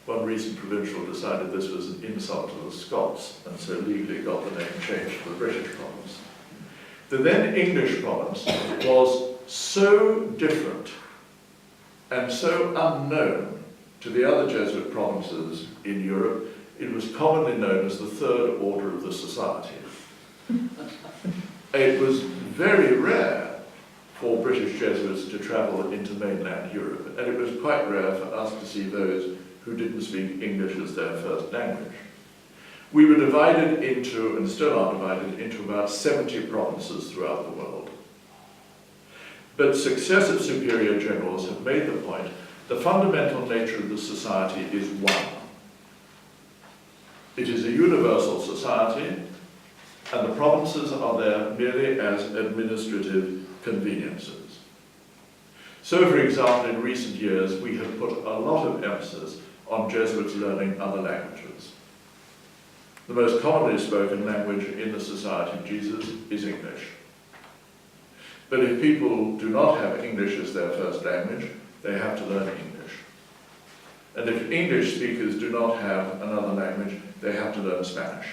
Speaker 3: one recent provincial decided this was an insult to the Scots, and so legally got the name changed to the British province. The then English province was so different and so unknown to the other Jesuit provinces in Europe, it was commonly known as the Third Order of the Society. It was very rare for British Jesuits to travel into mainland Europe, and it was quite rare for us to see those who didn't speak English as their first language. We were divided into, and still are divided into, about 70 provinces throughout the world. But successive superior generals have made the point the fundamental nature of the society is one. It is a universal society, and the provinces are there merely as administrative conveniences. So, for example, in recent years, we have put a lot of emphasis on Jesuits learning other languages. The most commonly spoken language in the Society of Jesus is English. But if people do not have English as their first language, they have to learn English. And if English speakers do not have another language, they have to learn Spanish.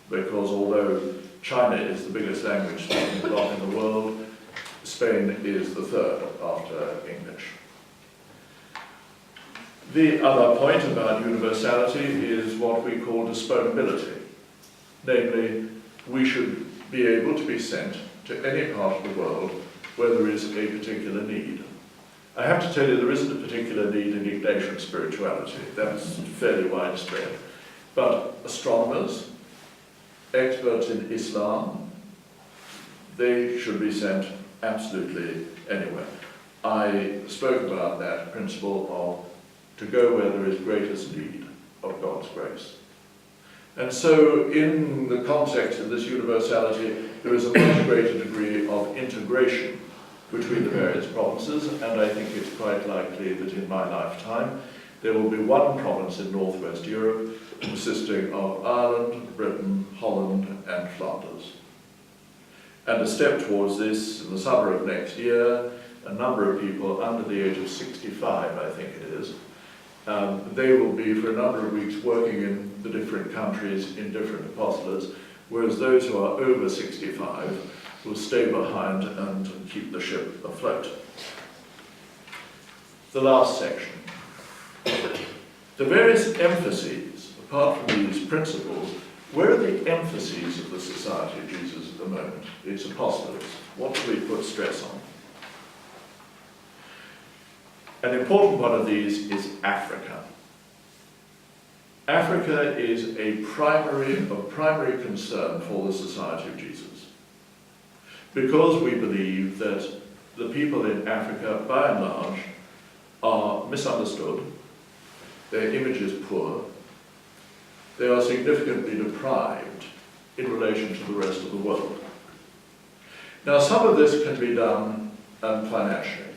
Speaker 3: Because although China is the biggest language speaking bloc in the world, Spain is the third after English. The other point about universality is what we call disponibility. Namely, we should be able to be sent to any part of the world where there is a particular need. I have to tell you, there isn't a particular need in Ignatian spirituality. That's fairly widespread. But astronomers, experts in Islam, they should be sent absolutely anywhere. I spoke about that principle of to go where there is greatest need of God's grace. And so in the context of this universality, there is a much greater degree of integration between the various provinces, and I think it's quite likely that in my lifetime there will be one province in northwest Europe consisting of Ireland, Britain, Holland, and Flanders. And a step towards this, in the summer of next year, a number of people under the age of 65, I think it is, they will be for a number of weeks working in the different countries in different apostolates, whereas those who are over 65 will stay behind and keep the ship afloat. The last section. The various emphases, apart from these principles, where are the emphases of the Society of Jesus at the moment? Its apostolates. What do we put stress on? An important one of these is Africa. Africa is of primary concern for the Society of Jesus, because we believe that the people in Africa, by and large, are misunderstood, their image is poor, they are significantly deprived in relation to the rest of the world. Now, some of this can be done financially.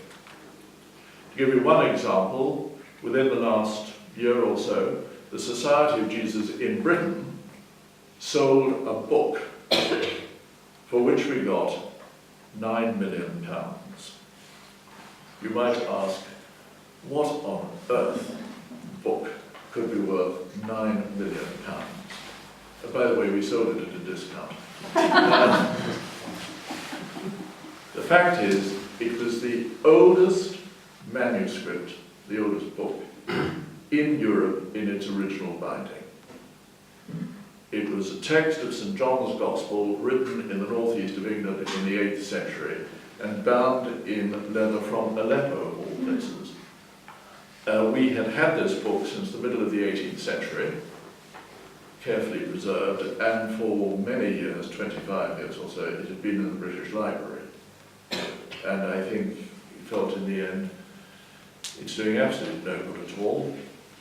Speaker 3: To give you one example, within the last year or so, the Society of Jesus in Britain sold a book for which we got £9 million. You might ask, what on earth book could be worth £9 million? By the way, we sold it at a discount. The fact is, it was the oldest manuscript, the oldest book, in Europe in its original binding. It was a text of St. John's Gospel written in the northeast of England in the 8th century and bound in leather from Aleppo, of all places. We had had this book since the middle of the 18th century, carefully preserved, and for many years, 25 years or so, it had been in the British Library. And I think we felt in the end it's doing absolutely no good at all,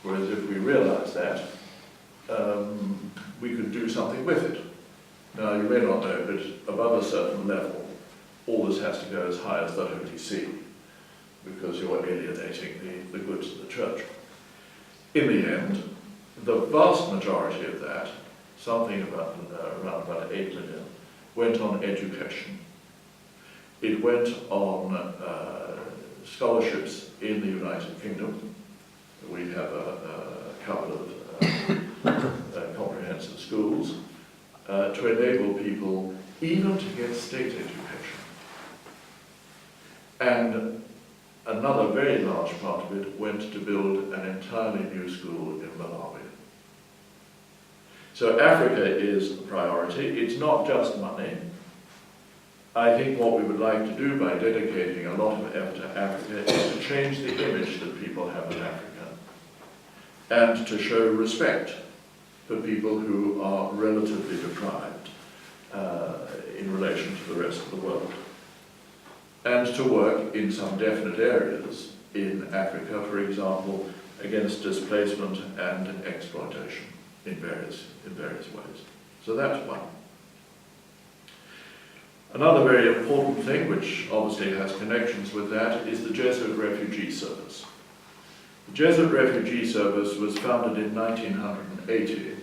Speaker 3: whereas if we realised that, we could do something with it. Now, you may not know, but above a certain level, all this has to go as high as the Holy See, because you're alienating the goods of the church. In the end, the vast majority of that, something about around about 8 million, went on education. It went on scholarships in the United Kingdom. We have a couple of comprehensive schools to enable people even to get state education. And another very large part of it went to build an entirely new school in Malawi. So Africa is a priority. It's not just money. I think what we would like to do by dedicating a lot of effort to Africa is to change the image that people have of Africa and to show respect for people who are relatively deprived in relation to the rest of the world, and to work in some definite areas in Africa, for example, against displacement and exploitation in various ways. So that's one. Another very important thing, which obviously has connections with that, is the Jesuit Refugee Service. The Jesuit Refugee Service was founded in 1980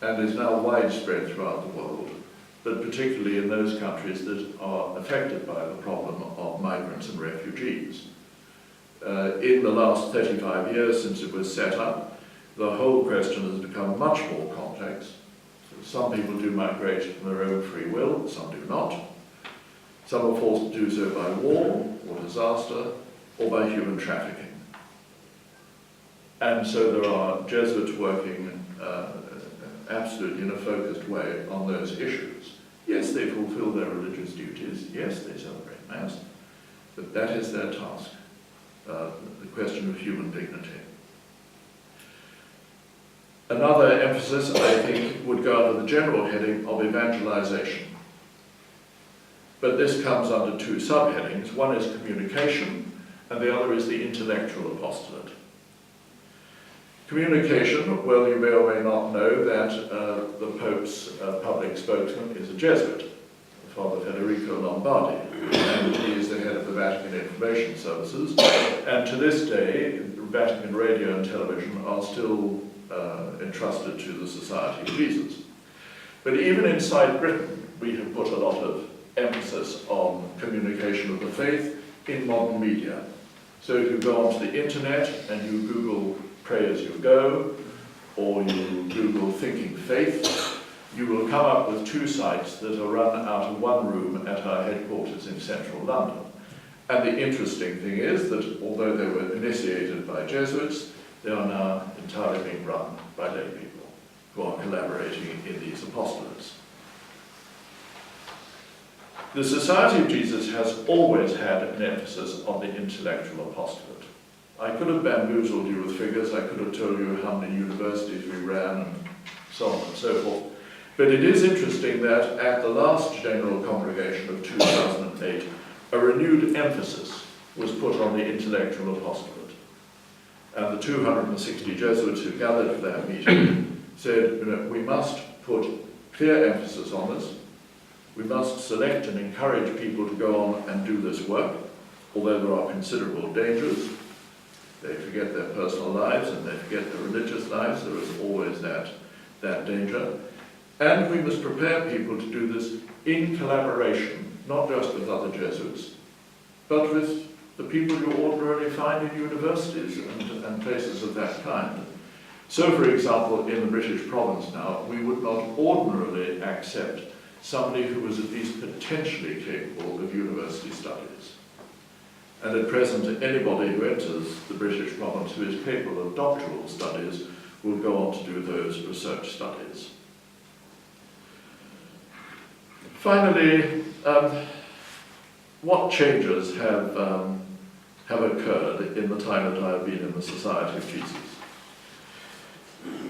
Speaker 3: and is now widespread throughout the world, but particularly in those countries that are affected by the problem of migrants and refugees. In the last 35 years since it was set up, the whole question has become much more complex. Some people do migrate from their own free will, some do not. Some are forced to do so by war or disaster or by human trafficking. And so there are Jesuits working absolutely in a focused way on those issues. Yes, they fulfill their religious duties. Yes, they celebrate Mass. But that is their task, the question of human dignity. Another emphasis, I think, would go under the general heading of evangelization. But this comes under two subheadings. One is communication, and the other is the intellectual apostolate. Communication, well, you may or may not know that the Pope's public spokesman is a Jesuit, Father Federico Lombardi, and he is the head of the Vatican Information Services. And to this day, Vatican radio and television are still entrusted to the Society of Jesus. But even inside Britain, we have put a lot of emphasis on communication of the faith in modern media. So if you go onto the internet and you Google Pray As You Go, or you Google Thinking Faith, you will come up with two sites that are run out of one room at our headquarters in central London. And the interesting thing is that although they were initiated by Jesuits, they are now entirely being run by lay people who are collaborating in these apostolates. The Society of Jesus has always had an emphasis on the intellectual apostolate. I could have bamboozled you with figures, I could have told you how many universities we ran and so on and so forth. But it is interesting that at the last General Congregation of 2008, a renewed emphasis was put on the intellectual apostolate. And the 260 Jesuits who gathered for that meeting said, we must put clear emphasis on this. We must select and encourage people to go on and do this work, although there are considerable dangers. They forget their personal lives and they forget their religious lives. There is always that danger. And we must prepare people to do this in collaboration, not just with other Jesuits, but with the people you ordinarily find in universities and places of that kind. So, for example, in the British province now, we would not ordinarily accept somebody who was at least potentially capable of university studies. And at present, anybody who enters the British province who is capable of doctoral studies will go on to do those research studies. Finally, what changes have occurred in the time that I have been in the Society of Jesus?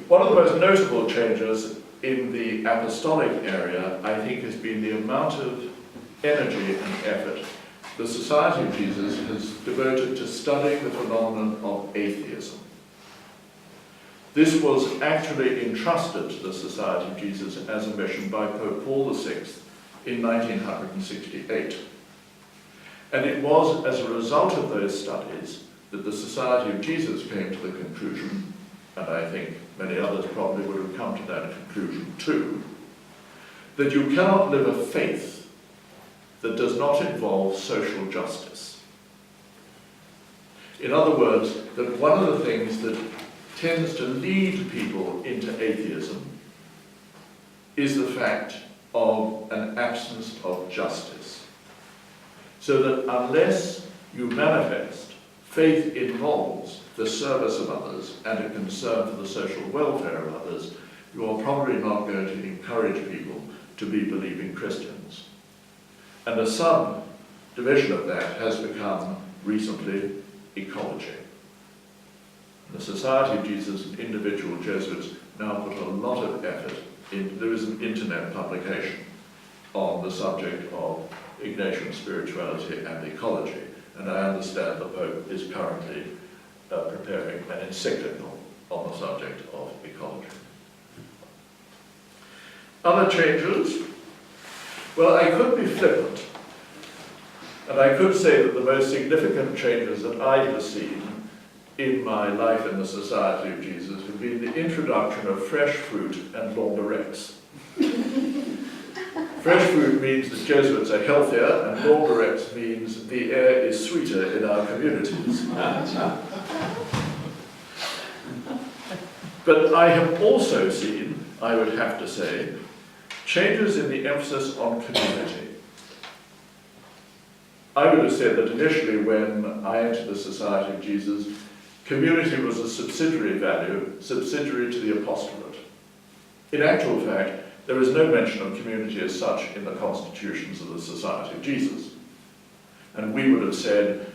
Speaker 3: One of the most notable changes in the apostolic area, I think, has been the amount of energy and effort the Society of Jesus has devoted to studying the phenomenon of atheism. This was actually entrusted to the Society of Jesus as a mission by Pope Paul VI in 1968. And it was as a result of those studies that the Society of Jesus came to the conclusion, and I think many others probably would have come to that conclusion too, that you cannot live a faith that does not involve social justice. In other words, that one of the things that tends to lead people into atheism is the fact of an absence of justice. So that unless you manifest faith involves the service of others and a concern for the social welfare of others, you are probably not going to encourage people to be believing Christians. And a sub-division of that has become, recently, ecology. The Society of Jesus and individual Jesuits now put a lot of effort in, there is an internet publication on the subject of Ignatian spirituality and ecology, and I understand the Pope is currently preparing an encyclical on the subject of ecology. Other changes? Well, I could be flippant, and I could say that the most significant changes that I have seen in my life in the Society of Jesus have been the introduction of fresh fruit and launderettes. Fresh fruit means that Jesuits are healthier, and launderettes means the air is sweeter in our communities. But I have also seen, I would have to say, changes in the emphasis on community. I would have said that initially when I entered the Society of Jesus, community was a subsidiary value, subsidiary to the apostolate. In actual fact, there is no mention of community as such in the constitutions of the Society of Jesus. And we would have said,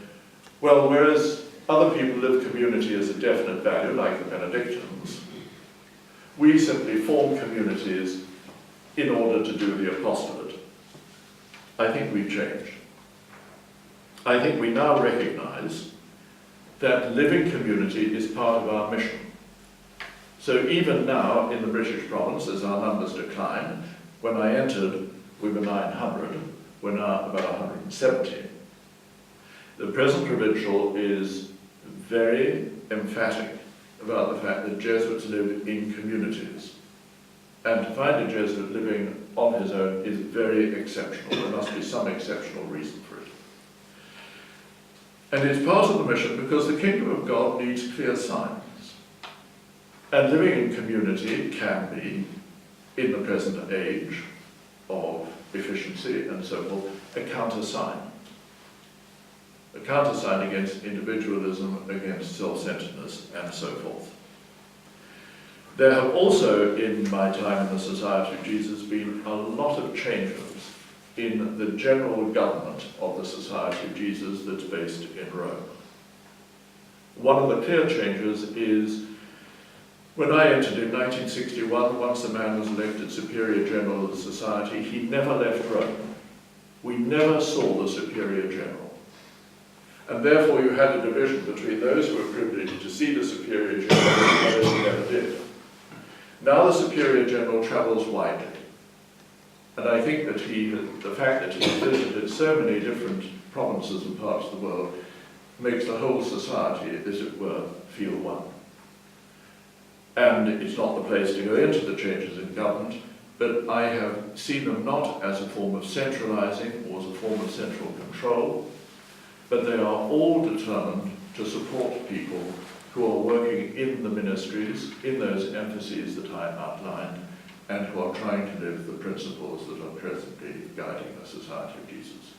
Speaker 3: well, whereas other people live community as a definite value, like the Benedictines, we simply form communities in order to do the apostolate. I think we've changed. I think we now recognize that living community is part of our mission. So even now in the British province, as our numbers decline, when I entered we were 900, we're now about 170. The present provincial is very emphatic about the fact that Jesuits live in communities. And to find a Jesuit living on his own is very exceptional. There must be some exceptional reason for it. And it's part of the mission because the kingdom of God needs clear signs. And living in community can be, in the present age of efficiency and so forth, a countersign. A countersign against individualism, against self-centeredness, and so forth. There have also, in my time in the Society of Jesus, been a lot of changes in the general government of the Society of Jesus that's based in Rome. One of the clear changes is, when I entered in 1961, once the man was elected Superior General of the Society, he never left Rome. We never saw the Superior General. And therefore you had a division between those who were privileged to see the Superior General and those who never did. Now the Superior General travels widely. And I think that the fact that he visited so many different provinces and parts of the world makes the whole society, as it were, feel one. And it's not the place to go into the changes in government, but I have seen them not as a form of centralizing or as a form of central control, but they are all determined to support people who are working in the ministries, in those emphases that I outlined, and who are trying to live the principles that are presently guiding the Society of Jesus.